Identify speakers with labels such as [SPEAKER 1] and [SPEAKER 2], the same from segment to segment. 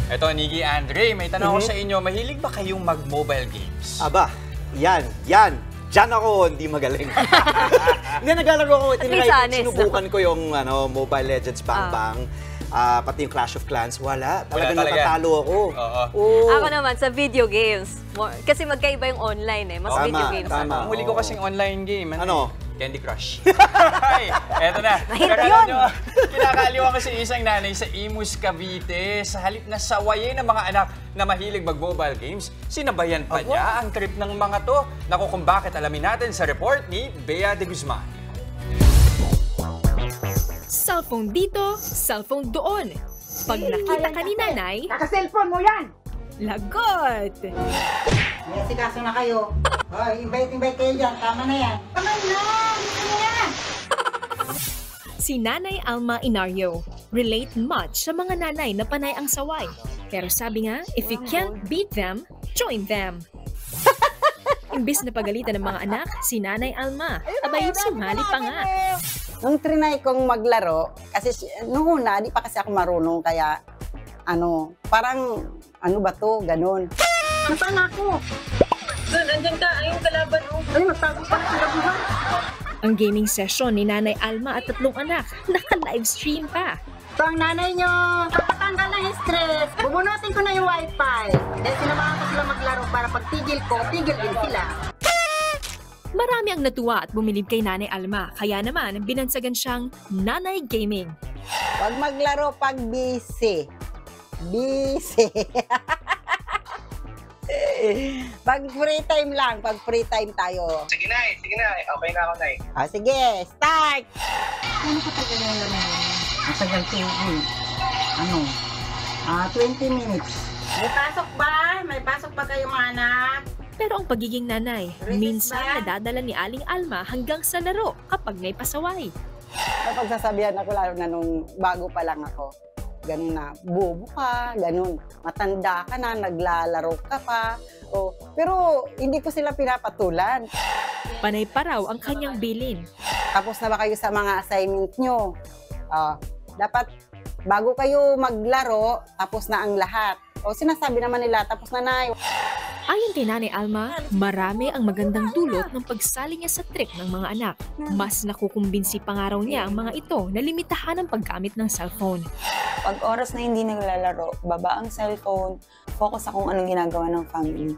[SPEAKER 1] Eto, Niggy, Andre, may tanong ako sa inyo, mahilig ba kayong mag-mobile games?
[SPEAKER 2] Aba, yan. Diyan ako, hindi magaling. Hindi, naglalaro ako. Sinubukan ko yung Mobile Legends Bang Bang. Pati yung Clash of Clans, wala. Talagang natatalo ako.
[SPEAKER 3] Ako naman, sa video games. Kasi magkaiba yung online eh. Mas video games.
[SPEAKER 1] Ang huli ko kasing online game.
[SPEAKER 2] Ano?
[SPEAKER 1] Candy Crush. Eto na.
[SPEAKER 3] Mahirap yun.
[SPEAKER 1] Kinakaliwa kasi isang nanay sa Imus, Cavite. Sa halip na sawayin ng mga anak na mahilig mag-mobile games, sinabayan pa niya ang trip ng mga to. Naku, kung bakit alamin natin sa report ni Bea de Guzman.
[SPEAKER 4] Cellphone dito, cellphone doon. Pag nakita ka ni nanay,
[SPEAKER 5] naka-cellphone mo yan!
[SPEAKER 4] lagot!
[SPEAKER 5] May asikaso na kayo. Invite kayo dyan. Tama na yan. Tama na! Dito na yan!
[SPEAKER 4] Si Nanay Alma Inario. Relate much sa mga nanay na panay ang saway. Pero sabi nga, if you can't beat them, join them. Imbis na pagalitan ng mga anak, si Nanay Alma, abay sumali pa nga.
[SPEAKER 5] Nung trinay kong maglaro, kasi noong una, di pa kasi ako marunong, kaya parang ba to, ganun. Nasaan ako? Doon, andyan ka, ayun kalaban mo. Ay, magtago pa sila buwan.
[SPEAKER 4] Ang gaming session ni Nanay Alma at 3 anak, naka-livestream pa.
[SPEAKER 5] So, ang nanay nyo, papatanggal ng stress. Bubunutin ko na yung wifi. Dahil sinamahan ko sila maglaro para pag tigil ko, tigil din sila.
[SPEAKER 4] Marami ang natuwa at bumilib kay Nanay Alma, kaya naman binansagan siyang Nanay Gaming.
[SPEAKER 5] Huwag maglaro pag busy. Busy. Pag free time lang, pag free time tayo.
[SPEAKER 6] Sige na. Okay na ako, Nay.
[SPEAKER 5] Sige, start! Ano ka tagal na lang yun? Masagal ko yun. 20 minutes. May pasok ba? May pasok ba kayo mga anak?
[SPEAKER 4] Pero ang pagiging nanay, minsan nadadala ni Aling Alma hanggang sa laro kapag may pasaway.
[SPEAKER 5] Napagsasabihan ako lalo na nung bago pa lang ako. Ganun na, bobo ka, ganun. Matanda ka na, naglalaro ka pa. Pero hindi ko sila pinapatulan.
[SPEAKER 4] Panay pa raw ang kanyang bilin.
[SPEAKER 5] Tapos na ba kayo sa mga assignment nyo? Dapat bago kayo maglaro, tapos na ang lahat. Sinasabi naman nila, tapos na na.
[SPEAKER 4] Ayon kay Nanay Alma, marami ang magandang dulot ng pagsali niya sa trip ng mga anak. Mas nakukumbinsi pa nga raw niya ang mga ito na limitahan ang paggamit ng cellphone.
[SPEAKER 7] Pag oras na hindi naglalaro, baba ang cellphone, focus sa kung anong ginagawa ng family.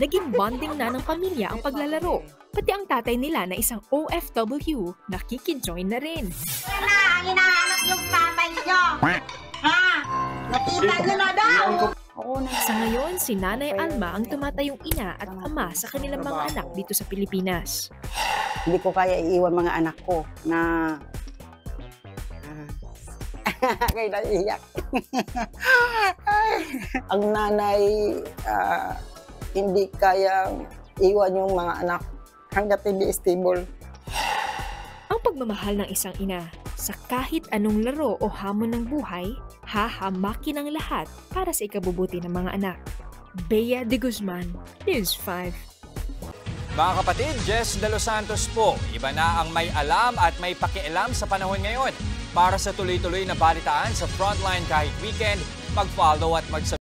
[SPEAKER 4] Naging bonding na ng pamilya ang paglalaro. Pati ang tatay nila na isang OFW, nakikijoin na rin.
[SPEAKER 5] Ang hinahanap yung tatay nyo! Ha? Nakita nyo na daw!
[SPEAKER 4] Sa ngayon, si Nanay Alma ang tumatayong ina at ama sa kanilang mga anak dito sa Pilipinas.
[SPEAKER 5] Hindi ko kaya iiwan mga anak ko na kaya naiiyak. Ang nanay hindi kaya iwan yung mga anak hanggat hindi stable.
[SPEAKER 4] Ang pagmamahal ng isang ina sa kahit anong laro o hamon ng buhay, hahamakin ang lahat para sa ikabubuti ng mga anak. Bea de Guzman, News 5.
[SPEAKER 1] Mga kapatid, Jess De Los Santos po. Iba na ang may alam at may pakialam sa panahon ngayon. Para sa tuloy-tuloy na balitaan sa Frontline kahit weekend, mag-follow at mag-subscribe